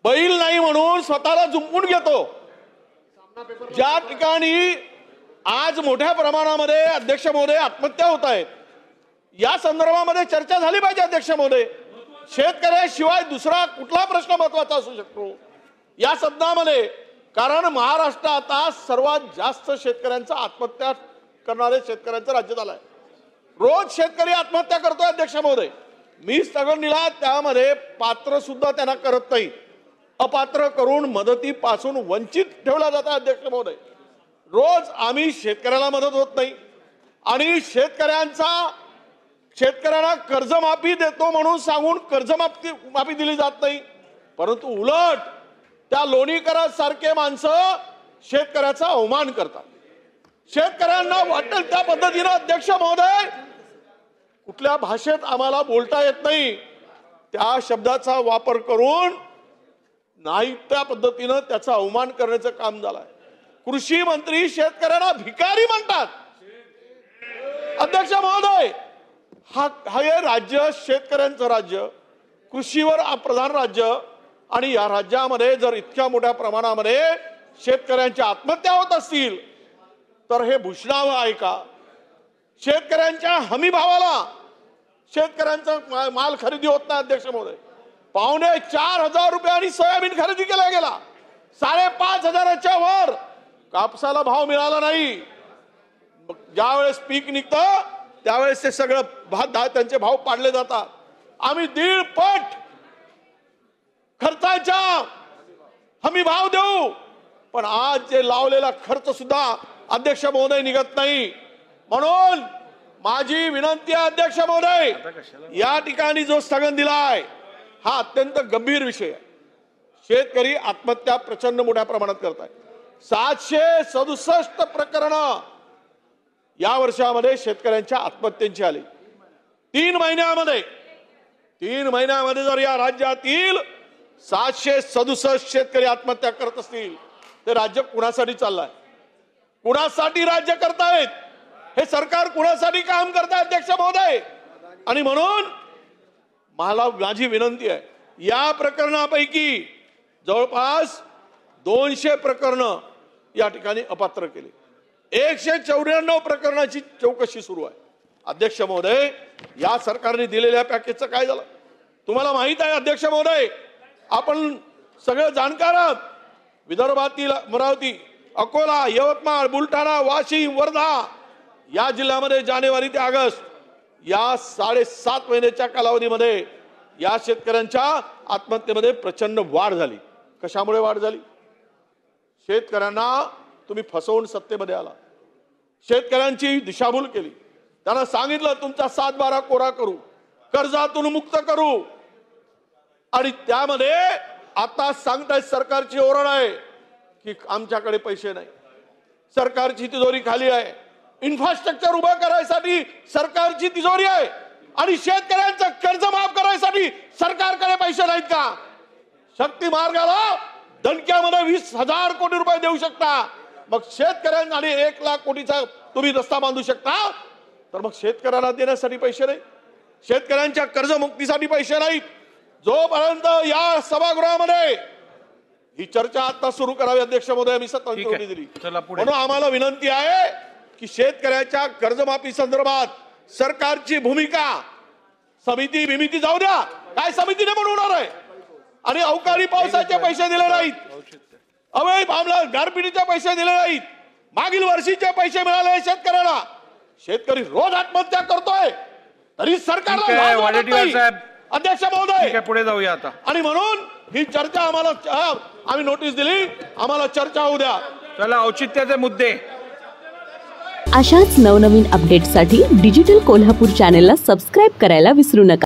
बैल नाही म्हणून स्वतःला जुंपून घेतो। ज्या ठिकाणी आज मोठ्या प्रमाणामध्ये अध्यक्ष महोदय आत्महत्या होत आहेत, या संदर्भामध्ये चर्चा झाली पाहिजे अध्यक्ष महोदय। शेतकऱ्याशिवाय दुसरा कुठला प्रश्न महत्त्वाचा असू शकतो या सदनामध्ये? कारण महाराष्ट्र आता सर्वात जास्त शेतकऱ्यांचा आत्महत्या करणारे शेतकऱ्यांचं राज्य झालंय। रोज शेतकरी आत्महत्या करतोय अध्यक्ष महोदय। मी स्थगन दिला त्यामध्ये पात्र सुद्धा त्यांना करत नाही, अपात्र करून मदतीपासून वंचित ठेवला जातं अध्यक्ष महोदय। रोज आम्ही शेतकऱ्याला मदत होत नाही आणि शेतकऱ्यांना कर्जमाफी देतो म्हणून सांगून कर्जमाफी दिली जात नाही, परंतु उलट त्या लोणीकरांसारखे माणसं शेतकऱ्याचा अवमान करतात। शेतकऱ्यांना वाटेल त्या पद्धतीने अध्यक्ष महोदय कुठल्या भाषेत आम्हाला बोलता येत नाही त्या शब्दाचा वापर करून नाही त्या पद्धतीने त्याचा अवमान करण्याचं काम झालंय। कृषी मंत्री शेतकऱ्यांना भिकारी म्हणतात अध्यक्ष महोदय। हे राज्य शेतकऱ्यांचं राज्य, कृषीवर प्रधान राज्य, आणि या राज्यामध्ये जर इतक्या मोठ्या प्रमाणामध्ये शेतकऱ्यांच्या आत्महत्या होत असतील तर हे भूषणावं आहे का? शेतकऱ्यांच्या हमी भावाला शेतकऱ्यांचा माल खरेदी होत नाही अध्यक्ष महोदय। 4,500 रुपयांनी सोयाबीन खरेदी केला गेला, 5,500च्या वर कापसाला भाव मिळाला नाही। ज्यावेळेस पीक निघतं त्यावेळेस ते सगळं त्यांचे भाव पाडले जातात। आम्ही 1.5 पट खर्चाच्या हमी भाव देऊ, पण आज जे लावलेला खर्च सुद्धा अध्यक्ष महोदय निघत नाही। म्हणून माझी विनंती आहे अध्यक्ष महोदय, या ठिकाणी जो स्थगन दिलाय हा अत्यंत गंभीर विषय आहे। शेतकरी आत्महत्या प्रचंड मोठ्या प्रमाणात करत आहे। 767 प्रकरण या वर्षामध्ये शेतकऱ्यांच्या आत्महत्यांची आली। 3 महिन्यामध्ये जर या राज्यातील 767 शेतकरी आत्महत्या करत असतील तर राज्य कुणासाठी चाललंय? कुणासाठी राज्य करतायत? हे सरकार कुणासाठी काम करताय अध्यक्ष महोदय? आणि म्हणून माझी विनंती आहे, या प्रकरणापैकी जवळपास 200 प्रकरण या ठिकाणी अपात्र केले, 194 प्रकरणाची चौकशी सुरू आहे। अध्यक्ष महोदय, या सरकारने दिलेल्या पॅकेजचं काय झालं तुम्हाला माहित आहे अध्यक्ष महोदय? आपण सगळे जाणकार आहात। विदर्भातील अमरावती, अकोला, यवतमाळ, बुलढाणा, वाशिम, वर्धा या जिल्ह्यामध्ये जानेवारी ते ऑगस्ट या 7.5 महिन्याच्या कालावधीमध्ये या शेतकऱ्यांच्या आत्महत्येमध्ये प्रचंड वाढ झाली। कशामुळे वाढ झाली? शेतकऱ्यांना तुम्ही फसवून सत्तेमध्ये आला, शेतकऱ्यांची दिशाभूल केली, त्यांना सांगितलं तुमचा 7/12 कोरा करू, कर्जातून मुक्त करू, आणि त्यामध्ये आता सांगतायत सरकारची ओरड आहे की आमच्याकडे पैसे नाही, सरकारची तिजोरी खाली आहे, इन्फ्रास्ट्रक्चर उभा करायसाठी सरकारची तिजोरी आहे, आणि शेतकऱ्यांचं कर्ज माफ करायसाठी सरकारकडे पैसे नाहीत का? शक्ती मार्गाला दणक्यामध्ये 20,000 कोटी रुपये देऊ शकता, मग शेतकऱ्यांना आणि 1 लाख कोटीचा तुम्ही रस्ता बांधू शकता, तर मग शेतकऱ्यांना देण्यासाठी पैसे नाही, शेतकऱ्यांच्या कर्जमुक्तीसाठी पैसे नाहीत। जोपर्यंत या सभागृहामध्ये ही चर्चा आता सुरू करावी अध्यक्ष महोदय, मी सत्तांतरणी दिली, म्हणून आम्हाला विनंती आहे की शेतकऱ्याच्या कर्जमाफी संदर्भात सरकारची भूमिका, समिती जाऊ द्या, काय समितीने बनवणार आहे? आणि अवकाळी पावसाचे पैसे दिले नाहीत, अवैध मामला गारपिटीचे पैसे दिले नाहीत, मागील वर्षीचे पैसे मिळाले शेतकऱ्याला, शेतकरी रोज आत्महत्या करतोय तरी सरकारला अध्यक्ष महोदय पुढे जाऊया आता। आणि म्हणून ही चर्चा आम्ही नोटीस दिली, आम्हाला चर्चा होऊ द्या। चला, औचित्याचे मुद्दे। अशाच नवनवीन अपडेट्ससाठी डिजिटल कोल्हापूर चॅनेलला सबस्क्राइब करायला विसरू नका।